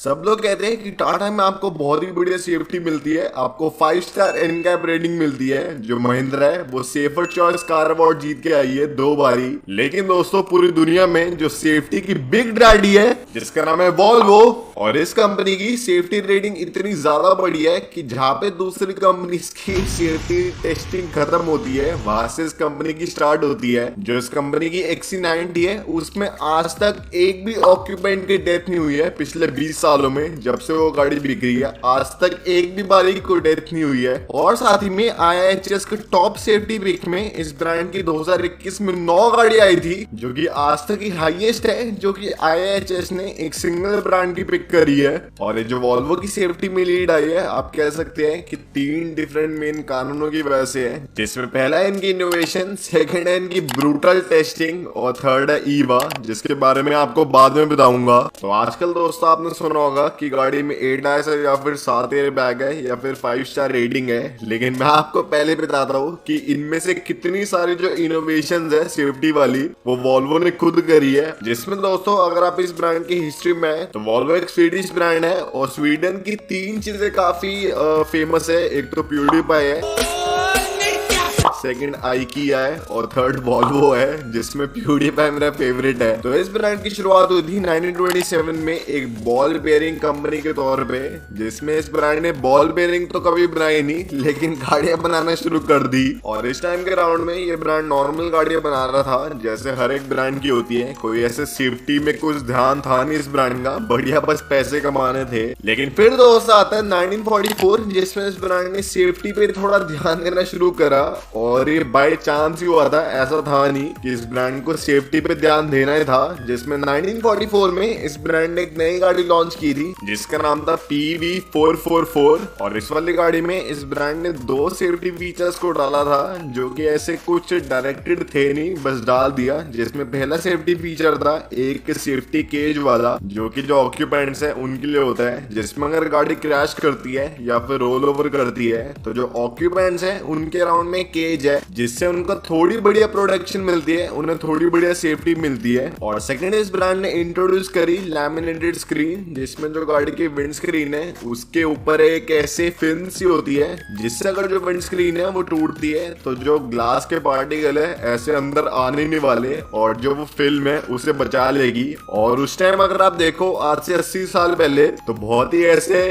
सब लोग कहते हैं कि टाटा में आपको बहुत ही बढ़िया सेफ्टी मिलती है, आपको 5 स्टार एनकैप रेटिंग मिलती है। जो महिंद्रा है वो सेफर चॉइस कार अवार्ड जीत के आई है 2 बारी। लेकिन दोस्तों पूरी दुनिया में जो सेफ्टी की बिग डैडी है जिसका नाम है वॉल्वो, और इस कंपनी की सेफ्टी रेटिंग इतनी ज्यादा बढ़ी है कि जहाँ पे दूसरी कंपनी की सेफ्टी टेस्टिंग खत्म होती है वहां से इस कंपनी की स्टार्ट होती है। जो इस कंपनी की XC90 है उसमें आज तक एक भी ऑक्यूपेंट की डेथ नहीं हुई है। पिछले 20 सालों में जब से वो गाड़ी बिक रही है आज तक एक भी बारी कोई डेथ नहीं हुई है। और साथ ही में IIHS के टॉप सेफ्टी पिक में इस ब्रांड की 2021 में 9 गाड़ी आई थी, जो कि आज तक की हाईएस्ट है जो कि IIHS ने एक सिंगल ब्रांड की पिक करी है। और ये जो वॉल्वो की सेफ्टी में लीड आई है आप कह सकते हैं कि 3 डिफरेंट मेन कानूनों की वजह से है, जिसमें पहला है इनकी इनोवेशन, सेकंड है इनकी ब्रूटल टेस्टिंग और थर्ड है ईवा, जिसके बारे में आपको बाद में बताऊंगा। तो आजकल दोस्तों आपने सुना होगा कि गाड़ी में 8 है या फिर 7 एयर बैग है या फिर 5 स्टार रेटिंग है, लेकिन मैं आपको पहले बताता हूँ कि इनमें से कितनी सारी जो इनोवेशन है सेफ्टी वाली वो वॉल्वो ने खुद करी है। जिसमें दोस्तों अगर आप इस ब्रांड की हिस्ट्री में है तो वॉल्वो एक स्वीडिश ब्रांड है और स्वीडन की 3 चीजें काफी फेमस है। एक तो प्यूडीफाई है, सेकंड आइकिया है और थर्ड वॉल्वो है, जिसमें प्यूडीफाई मेरा फेवरेट है। तो इस ब्रांड की शुरुआत हुई थी 1927 में एक बॉल बेयरिंग कंपनी के तौर पे, जिसमें इस ब्रांड ने बॉल बेयरिंग तो कभी बनाई नहीं लेकिन गाड़ियां बनाना शुरू कर दी। और इस टाइम के राउंड में ये ब्रांड नॉर्मल गाड़ियां बना रहा था जैसे हर एक ब्रांड की होती है। कोई ऐसे सेफ्टी में कुछ ध्यान था नहीं इस ब्रांड का, बढ़िया बस पैसे कमाने थे। लेकिन फिर दोस्तों आता है 1944 जिसमें इस ब्रांड ने सेफ्टी पे थोड़ा ध्यान देना शुरू करा। और ये बाय चांस ही हुआ था, ऐसा था नहीं कि इस ब्रांड को सेफ्टी पे ध्यान देना ही था। जिसमें 1944 में इस ब्रांड ने एक नई गाड़ी लॉन्च की थी जिसका नाम था PV444। और इस वाली गाड़ी में इस ब्रांड ने 2 सेफ्टी फीचर्स को डाला था जो कि ऐसे कुछ डायरेक्टेड थे नहीं, बस डाल दिया। जिसमें पहला सेफ्टी फीचर था एक सेफ्टी केज वाला जो कि जो ऑक्यूपेंट्स है उनके लिए होता है, जिसमें अगर गाड़ी क्रैश करती है या फिर रोल ओवर करती है तो जो ऑक्यूपेंट्स है उनके अराउंड में केज है जिससे उनको थोड़ी बढ़िया प्रोटेक्शन मिलती है, उन्हें थोड़ी बढ़िया सेफ्टी मिलती है। और सेकंड इस ब्रांड ने इंट्रोड्यूस करी लैमिनेटेड स्क्रीन, जिसमें जो गाड़ी की विंड स्क्रीन है उसके ऊपर एक ऐसे फिल्म सी होती है जिससे अगर जो विंड स्क्रीन है वो टूटती है तो जो ग्लास के पार्टिकल है ऐसे अंदर आने नहीं वाले और जो वो फिल्म है उसे बचा लेगी। और उस टाइम अगर आप देखो आज से 80 साल पहले तो बहुत ही ऐसे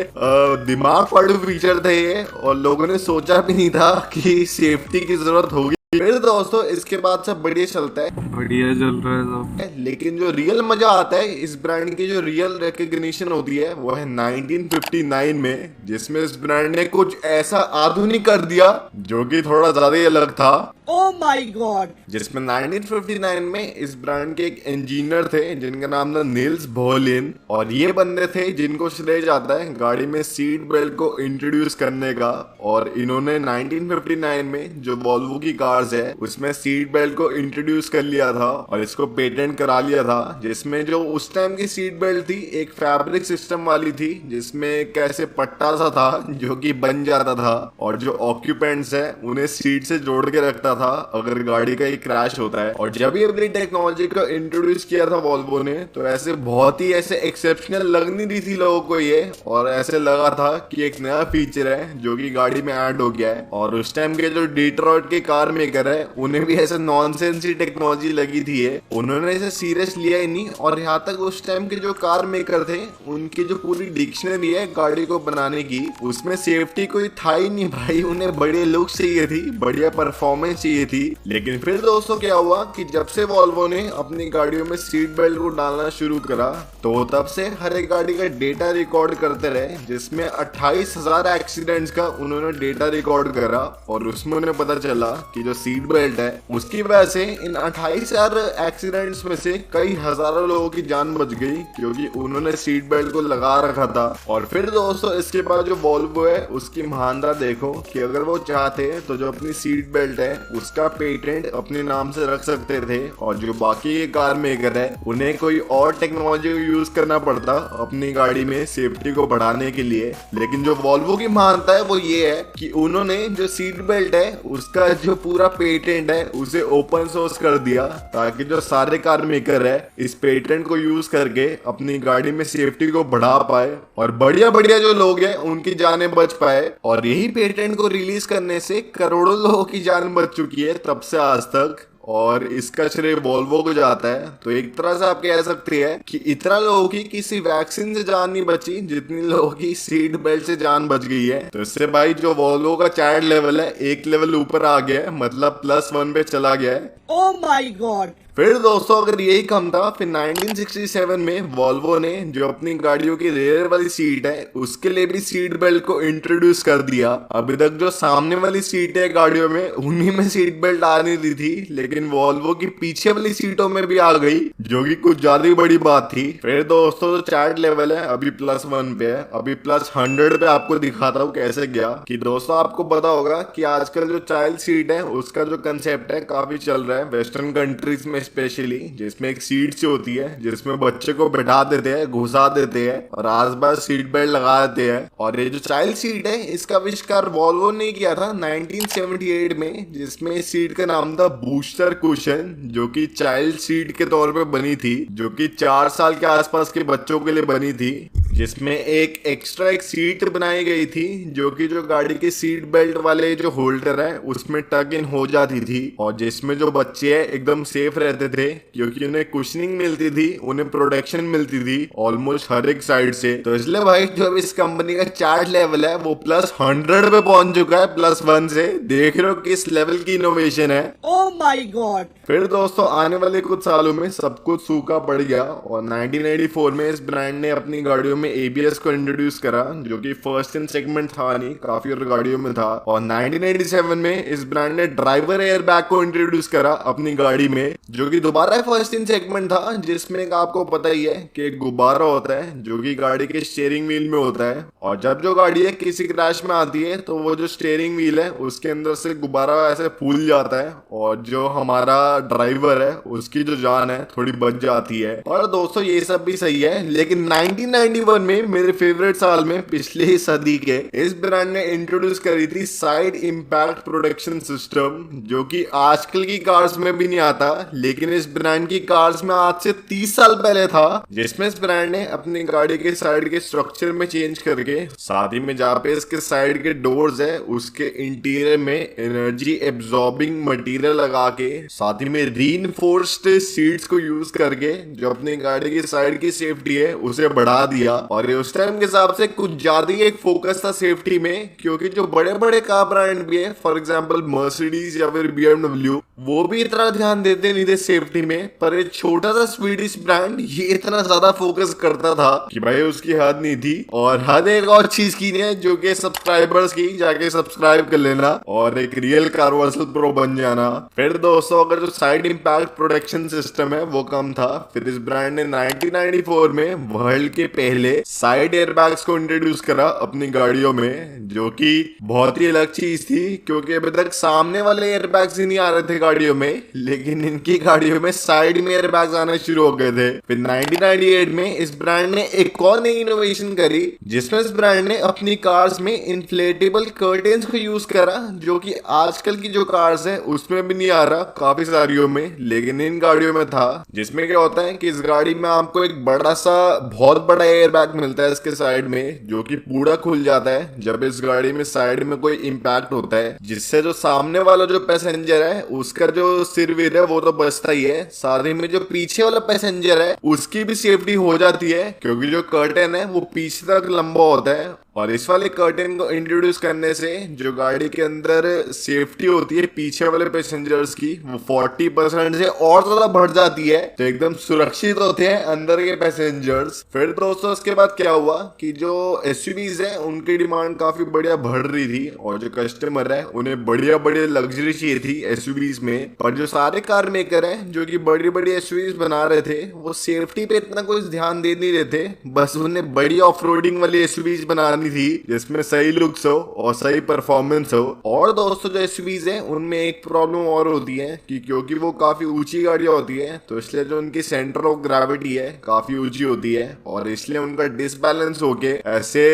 दिमाग फाड़ू फीचर थे ये, और लोगों ने सोचा भी नहीं था कि सेफ्टी की जरूरत होगी। फिर दोस्तों इसके बाद सब बढ़िया चलता है, बढ़िया चल रहा है सब। लेकिन जो रियल मजा आता है इस ब्रांड की जो रियल रिकॉग्निशन होती है वो है 1959 में, जिसमें इस ब्रांड ने कुछ ऐसा आधुनिक कर दिया जो कि थोड़ा ज्यादा ही अलग था। Oh my God! जिसमें 1959 में इस ब्रांड के एक इंजीनियर थे जिनका नाम था नील्स बोहलिन, और ये बंदे थे जिनको श्रेय जाता है गाड़ी में सीट बेल्ट को इंट्रोड्यूस करने का। और इन्होंने 1959 में जो वॉल्वो की कार्स है उसमें सीट बेल्ट को इंट्रोड्यूस कर लिया था और इसको पेटेंट करा लिया था। जिसमें जो उस टाइम की सीट बेल्ट थी एक फैब्रिक सिस्टम वाली थी जिसमें एक ऐसे पट्टा सा था जो कि बन जाता था और जो ऑक्यूपेंट्स है उन्हें सीट से जोड़ के रखता था अगर गाड़ी का ही क्रैश होता है। और जब ये अपनी टेक्नोलॉजी को इंट्रोड्यूस किया था वॉल्वो ने तो ऐसे बहुत ही ऐसे एक्सेप्शनल लग नहीं रही थी लोगों को ये, और ऐसे लगा था कि एक नया फीचर है जो कि गाड़ी में ऐड हो गया है। और उस टाइम के जो डिट्रॉइट के कार मेकर है उन्हें भी ऐसे नॉनसेंस ही टेक्नोलॉजी लगी थी ये, उन्होंने इसे सीरियस लिया ही नहीं। और यहाँ तक उस टाइम के जो कार मेकर थे उनकी जो पूरी डिक्शनरी है गाड़ी को बनाने की उसमें सेफ्टी कोई था ही नहीं भाई, उन्हें बढ़िया लुक चाहिए थी, बढ़िया परफॉर्मेंस चाहिए थी। लेकिन फिर दोस्तों क्या हुआ कि जब से वॉल्वो ने अपनी गाड़ियों में सीट बेल्ट को डालना शुरू करा तो तब से हर एक गाड़ी का डेटा रिकॉर्ड करते रहे, जिसमें 28,000 एक्सीडेंट्स का उन्होंने डेटा रिकॉर्ड करा। और उसमें उन्हें पता चला कि जो सीट बेल्ट है उसकी वजह से इन 28,000 एक्सीडेंट्स में से कई हजारों लोगों की जान बच गई क्योंकि उन्होंने सीट बेल्ट को लगा रखा था। और फिर दोस्तों इसके बाद जो वॉल्वो है उसकी महानता देखो कि अगर वो चाहते तो जो अपनी सीट बेल्ट है उसका पेटेंट अपने नाम से रख सकते थे और जो बाकी के कार मेकर है उन्हें कोई और टेक्नोलॉजी यूज करना पड़ता अपनी गाड़ी में सेफ्टी को बढ़ाने के लिए। लेकिन जो वॉल्वो की मानता है वो ये है कि उन्होंने जो सीट बेल्ट है उसका जो पूरा पेटेंट है उसे ओपन सोर्स कर दिया ताकि जो सारे कार मेकर है इस पेटेंट को यूज करके अपनी गाड़ी में सेफ्टी को बढ़ा पाए और बढ़िया बढ़िया जो लोग हैं उनकी जानें बच पाए। और यही पेटेंट को रिलीज करने से करोड़ों लोगों की जान बच चुकी है तब से आज तक, और इसका श्रेय वॉल्वो को जाता है। तो एक तरह से आप कह सकते हैं कि इतना लोगों की किसी वैक्सीन से जान नहीं बची जितनी लोगों की सीट बेल्ट से जान बच गई है। तो इससे भाई जो वॉल्वो का चाइल्ड लेवल है एक लेवल ऊपर आ गया है, मतलब +1 पे चला गया है। Oh my God. फिर दोस्तों अगर यही कम था, फिर 1967 में वॉल्वो ने जो अपनी गाड़ियों की रेयर वाली सीट है उसके लिए भी सीट बेल्ट को इंट्रोड्यूस कर दिया। अभी तक जो सामने वाली सीट है गाड़ियों में उन्हीं में सीट बेल्ट आ नहीं रही थी, लेकिन वॉल्वो की पीछे वाली सीटों में भी आ गई, जो कि कुछ ज्यादा ही बड़ी बात थी। फिर दोस्तों जो चार्ट लेवल है अभी +1 पे है, अभी +100 पे आपको दिखाता हूँ कैसे गया। कि दोस्तों आपको पता होगा कि आजकल जो चाइल्ड सीट है उसका जो कंसेप्ट है काफी चल रहा है वेस्टर्न कंट्रीज में स्पेशली, जिसमें एक सीट सी होती है जिसमें बच्चे को बैठा देते हैं, घुसा देते हैं और आसपास सीट बेल्ट लगा देते हैं। और ये जो चाइल्ड सीट है इसका आविष्कार वॉल्वो ने किया था 1978 में, जिसमें इस सीट का नाम था बूस्टर कुशन, जो कि चाइल्ड सीट के तौर पे बनी थी, जो कि 4 साल के आसपास के बच्चों के लिए बनी थी, जिसमें एक एक्स्ट्रा एक सीट बनाई गई थी जो कि जो गाड़ी के सीट बेल्ट वाले जो होल्डर है उसमें टक इन हो जाती थी और जिसमें जो बच्चे हैं एकदम सेफ रहते थे क्योंकि उन्हें कुशनिंग मिलती थी, उन्हें प्रोटेक्शन मिलती थी ऑलमोस्ट हर एक साइड से। तो इसलिए भाई जो अब इस कंपनी का चार्ट लेवल है वो +100 पे पहुंच चुका है +1 से। देख रहे हो किस लेवल की इनोवेशन है। Oh my God. फिर दोस्तों आने वाले कुछ सालों में सब कुछ सूखा पड़ गया और 1994 में इस ब्रांड ने अपनी गाड़ियों में ABS को इंट्रोड्यूस करा, जो कि फर्स्ट इन सेगमेंट था नहीं, काफी और गाड़ियों में था। और 1997 में इस ब्रांड ने ड्राइवर एयर बैग को इंट्रोड्यूस करा अपनी गाड़ी में, जो कि दोबारा फर्स्ट इन सेगमेंट था, जिसमें आपको पता ही है कि एक गुब्बारा होता है जो कि गाड़ी के स्टीयरिंग व्हील में होता है और जब जो गाड़ी है किसी क्रैश में आती है तो वो जो स्टीयरिंग व्हील है उसके अंदर से गुब्बारा ऐसे फूल जाता है और जो हमारा ड्राइवर है उसकी जो जान है थोड़ी बच जाती है। और दोस्तों ये सब भी सही है, लेकिन 1991 में मेरे फेवरेट साल में पिछले ही सदी के इस ब्रांड ने इंट्रोड्यूस करी थी साइड इंपैक्ट प्रोटेक्शन सिस्टम, जो कि आजकल की कार्स में भी नहीं आता, लेकिन इस ब्रांड की कार्स में आज से 30 साल पहले था, जिसमें इस ब्रांड ने अपनी गाड़ी के साइड के स्ट्रक्चर में चेंज करके साथ ही में जहाँ पे इसके साइड के डोर्स है उसके इंटीरियर में एनर्जी एब्जॉर्बिंग मटेरियल लगा के साथ ही में रीइंफोर्स्ड सीट्स को यूज करके जो अपनी गाड़ी की साइड की सेफ्टी है उसे बढ़ा दिया। और उस टाइम के हिसाब से कुछ ज्यादा ही एक फोकस था सेफ्टी में, क्योंकि जो बड़े बड़े कार ब्रांड भी है फॉर एग्जांपल मर्सिडीज या फिर BMW, वो भी इतना ध्यान देते नहीं थे सेफ्टी में, पर एक छोटा सा स्वीडिश ब्रांड ये इतना ज्यादा फोकस करता था कि भाई उसकी हद नहीं थी। और हद एक और चीज की है जो कि सब्सक्राइबर्स की, जाके सब्सक्राइब कर लेना और एक रियल कारवर्सल प्रो बन जाना। फिर दोस्तों अगर जो साइड इंपैक्ट प्रोटेक्शन सिस्टम है वो कम था, फिर इस ब्रांड ने 1994 में वर्ल्ड के पहले साइड एयरबैग्स को इंट्रोड्यूस करा अपनी गाड़ियों में, जो कि बहुत ही अलग चीज थी क्योंकि अभी तक सामने वाले एयरबैग्स ही नहीं आ रहे थे गाड़ियों में, लेकिन इनकी गाड़ियों में साइड में एयरबैग्स आने शुरू हो गए थे। फिर 1998 में इस ब्रांड ने एक और नई इनोवेशन करी, जिसमें इस ब्रांड ने अपनी कार्स में इन्फ्लेटेबल कर्टेन्स को यूज करा, जो कि आजकल की जो कार्स है उसमें भी नहीं आ रहा काफी सारियों में, लेकिन इन गाड़ियों में था। जिसमें क्या होता है कि इस गाड़ी में आपको एक बड़ा सा बहुत बड़ा एयरबैग मिलता है इसके साइड में, जो कि पूरा खुल जाता है जब इस गाड़ी में साइड में कोई इंपैक्ट होता है, जिससे जो सामने वाला जो पैसेंजर है उसका जो सिरवीर है वो तो बचता ही है, साथ ही में जो पीछे वाला पैसेंजर है उसकी भी सेफ्टी हो जाती है, क्योंकि जो कर्टेन है वो पीछे तक लंबा होता है। और इस वाले कर्टेन को इंट्रोड्यूस करने से जो गाड़ी के अंदर सेफ्टी होती है पीछे वाले पैसेंजर्स की वो 40% से और ज्यादा बढ़ जाती है, तो एकदम सुरक्षित होते हैं अंदर के पैसेंजर्स। फिर दोस्तों उसके बाद क्या हुआ कि जो SUVs है उनकी डिमांड काफी बढ़िया बढ़ रही थी और जो कस्टमर है उन्हें बढ़िया बढ़िया लग्जरी चाहिए थी SUVs में। और जो सारे कार मेकर है जो कि बड़ी बड़ी SUVs बना रहे थे वो सेफ्टी पे इतना कुछ ध्यान दे नहीं रहे थे, बस उन्हें बड़ी ऑफ रोडिंग वाली SUVs बनानी बनानी थी जिसमें सही लुक्स हो और सही परफॉर्मेंस हो। और दोस्तों जो एसयूवीज है उनमें एक प्रॉब्लम और होती है कि क्योंकि वो काफी ऊंची गाड़ियां होती है तो इसलिए जो उनकी सेंटर ऑफ ग्रेविटी है काफी ऊंची होती है और इसलिए उनका डिसबैलेंस होके ऐसे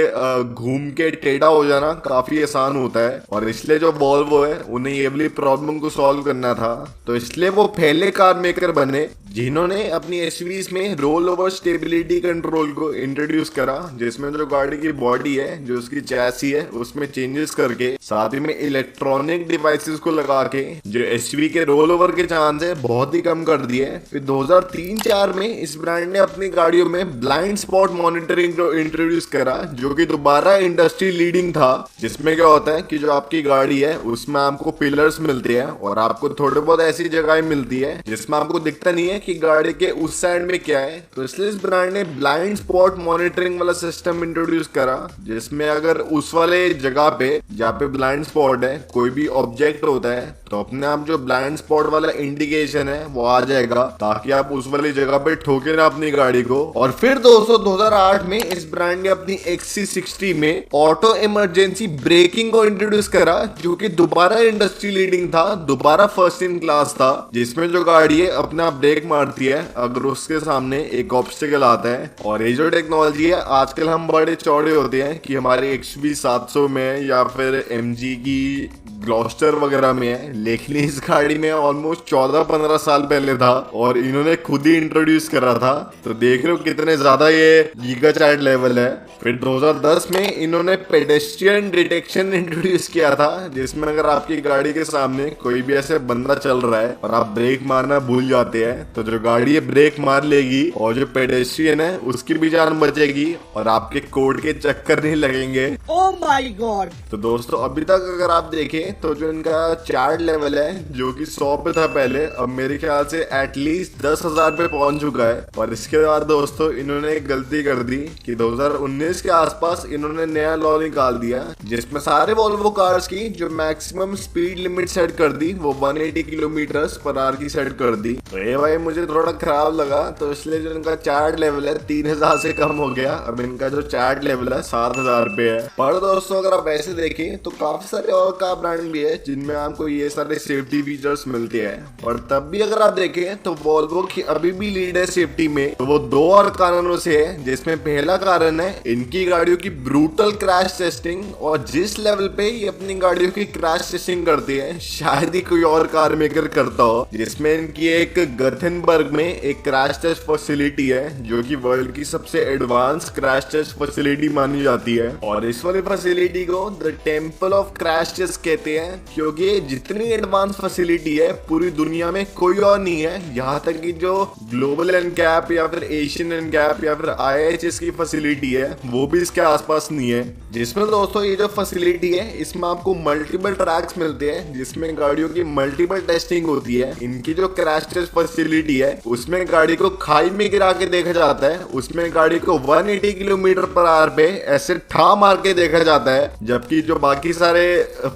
घूम के टेढ़ा हो जाना काफी आसान होता है। और इसलिए जो वॉल्वो है उन्हें ये वाली प्रॉब्लम को सॉल्व करना था, तो इसलिए वो पहले कार मेकर बने जिन्होंने अपनी एसयूवीज में रोल ओवर स्टेबिलिटी कंट्रोल को इंट्रोड्यूस करा, जिसमें जो गाड़ी की बॉडी है जो उसकी चैसी है उसमें चेंजेस करके साथ ही में इलेक्ट्रॉनिक डिवाइसेस को लगा के जो एसयूवी के रोल ओवर के चांस है बहुत ही कम कर दिए। फिर 2003-4 में इस ब्रांड ने अपनी गाड़ियों में ब्लाइंड स्पॉट मॉनिटरिंग को इंट्रोड्यूस करा, जो कि दोबारा इंडस्ट्री लीडिंग था। जिसमें क्या होता है कि जो आपकी गाड़ी है उसमें आपको पिलर्स मिलते हैं और आपको थोड़े बहुत ऐसी जगह मिलती है जिसमें आपको दिखता नहीं है कि गाड़ी के उस साइड में क्या है। तो इसलिए इस ब्रांड ने ब्लाइंड स्पॉट मॉनिटरिंग वाला सिस्टम इंट्रोड्यूस करा, जिसमें अगर उस वाले जगह पे जहाँ पे ब्लाइंड स्पॉट है कोई भी ऑब्जेक्ट होता है तो अपने आप जो ब्लाइंड स्पॉट वाला इंडिकेशन है वो आ जाएगा, ताकि आप उस वाली जगह पे ठोके ना अपनी गाड़ी को। और फिर दोस्तों 2008 में इस ब्रांड ने अपनी XC60 में ऑटो इमरजेंसी ब्रेकिंग को इंट्रोड्यूस करा, जो कि दोबारा इंडस्ट्री लीडिंग था, दोबारा फर्स्ट इन क्लास था, जिसमें जो गाड़ी है अपना ब्रेक मारती है अगर उसके सामने एक ऑब्स्टिकल आता है। और ये जो टेक्नोलॉजी है आजकल हम बड़े चौड़े होते हैं कि हमारे XV 700 में या फिर MG की ग्लॉस्टर वगैरह में है, लेकिन इस गाड़ी में ऑलमोस्ट 14-15 साल पहले था और इन्होंने खुद ही इंट्रोड्यूस करा था। तो देख रहे हो कितने ज्यादा ये गीगा चैट लेवल है। फिर 2010 में इन्होंने पेडेस्ट्रियन डिटेक्शन इंट्रोड्यूस किया था, जिसमें अगर आपकी गाड़ी के सामने कोई भी ऐसे बंदा चल रहा है और आप ब्रेक मारना भूल जाते हैं तो जो गाड़ी है ब्रेक मार लेगी और जो पेडेस्ट्रियन है उसकी भी जान बचेगी और आपके कोड के चक्कर नहीं लगेंगे। Oh my God! तो दोस्तों अभी तक अगर आप देखें तो जो इनका चार्ट लेवल है जो कि 100 पे था पहले, अब मेरे ख्याल से एटलीस्ट 10,000 पे पहुंच चुका है। और इसके बाद दोस्तों इन्होंने एक गलती कर दी कि 2019 के आसपास इन्होंने नया लॉ निकाल दिया, जिसमें सारे वॉल्वो कार्स की जो मैक्सिमम स्पीड लिमिट सेट कर दी वो 180 किलोमीटर/आवर की सेट कर दी। तो ये भाई मुझे थोड़ा खराब लगा, तो इसलिए जो इनका चार्ट लेवल है 3,000 से कम हो गया। अब इनका जो चार्ट लेवल है 7,000 पे है। पर दोस्तों अगर आप ऐसे देखें तो काफी सारे और कार ब्रांड भी है जिनमें आपको ये सारे सेफ्टी फीचर्स मिलते हैं। और तब भी अगर आप देखें तो वॉल्वो की अभी भी लीड है सेफ्टी में, तो वो दो और कारणों से है, जिसमें पहला कारण है इनकी गाड़ियों की ब्रूटल क्रैश टेस्टिंग। और जिस लेवल पे ये अपनी गाड़ियों की क्रैश टेस्टिंग करते हैं शायद ही कोई और कार मेकर करता हो, जिसमें इनकी एक गथेनबर्ग में एक क्रैश टेस्ट फैसिलिटी है जो कि वर्ल्ड की सबसे एडवांस क्रैश टेस्ट फैसिलिटी मानी जाती है। और इस वाली फैसिलिटी को the temple of crash test कहते हैं, क्योंकि जितनी एडवांस फैसिलिटी है पूरी दुनिया में कोई और नहीं है। यहाँ तक कि जो ग्लोबल एनकैप या फिर एशियन एनकैप या फिर IIHS की फैसिलिटी है वो भी इसके आसपास नहीं है। जिसमें दोस्तों ये जो फैसिलिटी है इसमें आपको मल्टीपल ट्रैक्स मिलते हैं, जिसमें गाड़ियों की मल्टीपल टेस्टिंग होती है। इनकी जो क्रैश टेस्ट फैसिलिटी है उसमें गाड़ी को खाई में गिरा के देखा जाता है, उसमें गाड़ी को 180 किलोमीटर/आवर पे ऐसे ठा मार के देखा जाता है, जबकि जो बाकी सारे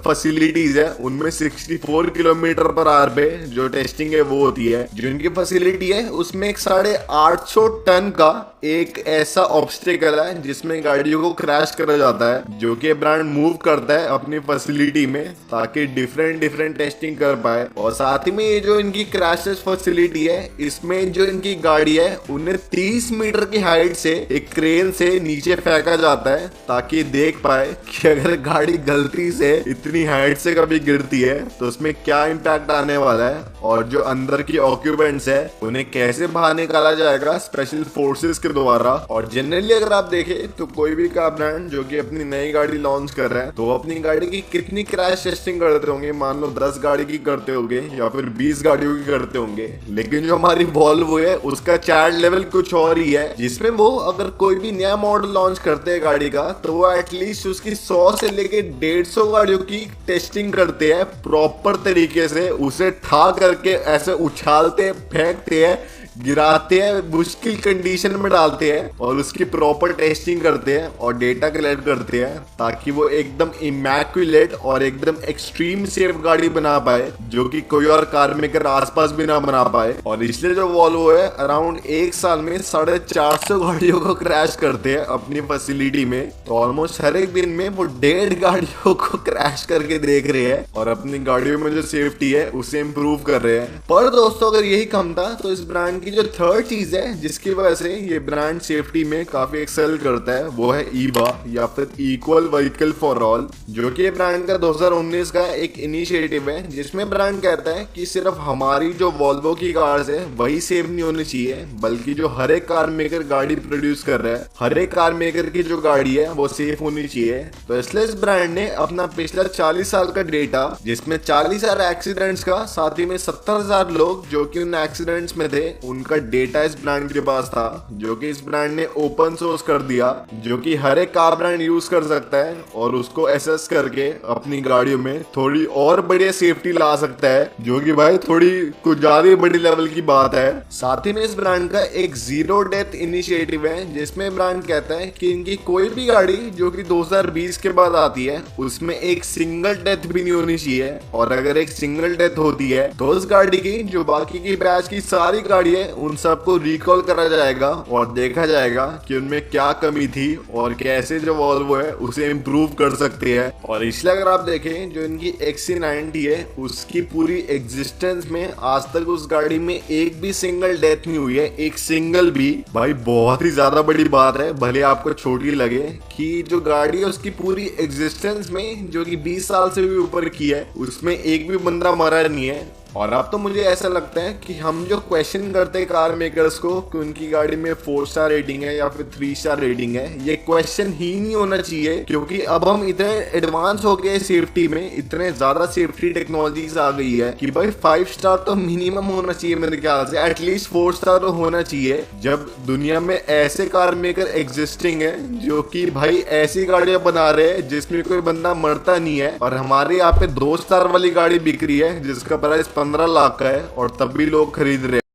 फैसिलिटीज है उनमें 64 किलोमीटर/आवर पे जो टेस्टिंग है वो होती है। जो इनकी फैसिलिटी है उसमें एक 850 टन का एक ऐसा ऑब्स्टिकल है जिसमें गाड़ियों को क्रैश करा जाता है, जो कि ब्रांड मूव करता है अपनी फैसिलिटी में ताकि डिफरेंट टेस्टिंग कर पाए। और साथ ही में ये जो इनकी क्रैश टेस्ट फैसिलिटी है इसमें जो इनकी गाड़ी है उन्हें 30 मीटर की हाइट से एक क्रेन से नीचे फेंका जाता है ताकि देख पाए कि अगर गाड़ी गलती से इतनी हाइट से कभी गिरती है तो उसमें क्या इम्पैक्ट आने वाला है और जो अंदर की ऑक्यूपेंट्स है उन्हें कैसे बाहर निकाला जाएगा स्पेशल फोर्सेस के द्वारा। और जनरली अगर आप देखें तो कोई भी कार ब्रांड जो कि अपनी नई गाड़ी लॉन्च कर रहा है तो अपनी गाड़ी की कितनी क्रैश टेस्टिंग करते होंगे, मान लो 10 गाड़ी की करते होंगे या फिर 20 गाड़ियों की करते होंगे, लेकिन जो हमारी वॉल्वो है उसका चार्ट लेवल कुछ और ही है, जिसमें वो अगर कोई भी नया मॉडल लॉन्च करते हैं गाड़ी का तो वो एटलीस्ट उसकी 100 से लेके 150 गाड़ियों की टेस्टिंग करते हैं प्रॉपर तरीके से, उसे ठा करके ऐसे उछालते फेंकते हैं गिराते हैं, मुश्किल कंडीशन में डालते हैं और उसकी प्रॉपर टेस्टिंग करते हैं और डेटा कलेक्ट करते हैं ताकि वो एकदम इमैक्युलेट और एकदम एक्सट्रीम सेफ गाड़ी बना पाए जो कि कोई और कार मेकर आसपास भी ना बना पाए। और इसलिए जो वॉल्वो है अराउंड एक साल में 450 गाड़ियों को क्रैश करते हैं अपनी फैसिलिटी में। तो ऑलमोस्ट हर एक दिन में वो 1.5 गाड़ियों को क्रैश करके देख रहे हैं और अपनी गाड़ियों में जो सेफ्टी है उसे इम्प्रूव कर रहे हैं। पर दोस्तों अगर यही कम था तो इस ब्रांड की जो थर्ड चीज है जिसकी वजह से ये ब्रांड सेफ्टी में काफी एक्सेल करता है वो है ईवा या फिर इक्वल व्हीकल फॉर ऑल, जो कि ब्रांड का 2019 का एक इनिशिएटिव है जिसमें ब्रांड कहता है कि सिर्फ हमारी जो वॉल्वो की कार्स है वही सेफ नहीं होनी चाहिए बल्कि जो हर एक कार मेकर गाड़ी प्रोड्यूस कर रहा है हर एक कार मेकर की जो गाड़ी है वो सेफ होनी चाहिए। तो इसलिए इस ब्रांड ने अपना पिछला 40 साल का डेटा जिसमें 40,000 एक्सीडेंट्स का साथ ही में 70,000 लोग जो कि उन एक्सीडेंट्स में थे उनका डेटा इस ब्रांड के पास था जो कि इस ब्रांड ने ओपन सोर्स कर दिया जो कि हर एक कार ब्रांड यूज कर सकता है और उसको एसेस करके अपनी गाड़ियों में थोड़ी और बढ़िया सेफ्टी ला सकता है जो कि भाई थोड़ी कुछ ज्यादा बड़ी लेवल की बात है। साथ ही में इस ब्रांड का एक जीरो डेथ इनिशिएटिव है जिसमें ब्रांड कहता है कि इनकी कोई भी गाड़ी जो कि 2020 के बाद आती है उसमें एक सिंगल डेथ भी नहीं होनी चाहिए और अगर एक सिंगल डेथ होती है तो उस गाड़ी की जो बाकी की बैच की सारी गाड़ी है उन सबको रिकॉल करा जाएगा और देखा जाएगा कि उनमें क्या कमी थी और कैसे जो वॉल्वो है उसे इम्प्रूव कर सकते हैं। और इसलिए अगर आप देखें जो इनकी XC90 है उसकी पूरी एग्जिस्टेंस में आज तक उस गाड़ी में एक भी सिंगल डेथ नहीं हुई है, एक सिंगल भी। भाई बहुत ही ज्यादा बड़ी बात है, भले आपको छोटी लगे, कि जो गाड़ी है उसकी पूरी एग्जिस्टेंस में जो कि 20 साल से भी ऊपर की है उसमें एक भी बंदा मरा नहीं है। और अब तो मुझे ऐसा लगता है कि हम जो क्वेश्चन करते हैं कार मेकर्स को कि उनकी गाड़ी में 4 स्टार रेटिंग है या फिर 3 स्टार रेटिंग है, ये क्वेश्चन ही नहीं होना चाहिए क्योंकि अब हम इतने एडवांस हो गए सेफ्टी में, इतने ज्यादा सेफ्टी टेक्नोलॉजीज आ गई है कि भाई 5 स्टार तो मिनिमम होना चाहिए मेरे ख्याल से, एटलीस्ट 4 स्टार तो होना चाहिए। जब दुनिया में ऐसे कार मेकर एग्जिस्टिंग है जो कि भाई ऐसी गाड़ियां बना रहे हैं जिसमें कोई बंदा मरता नहीं है और हमारे यहाँ पे 2 स्टार वाली गाड़ी बिक रही है जिसका प्राइस 15 लाख का है और तब भी लोग खरीद रहे हैं।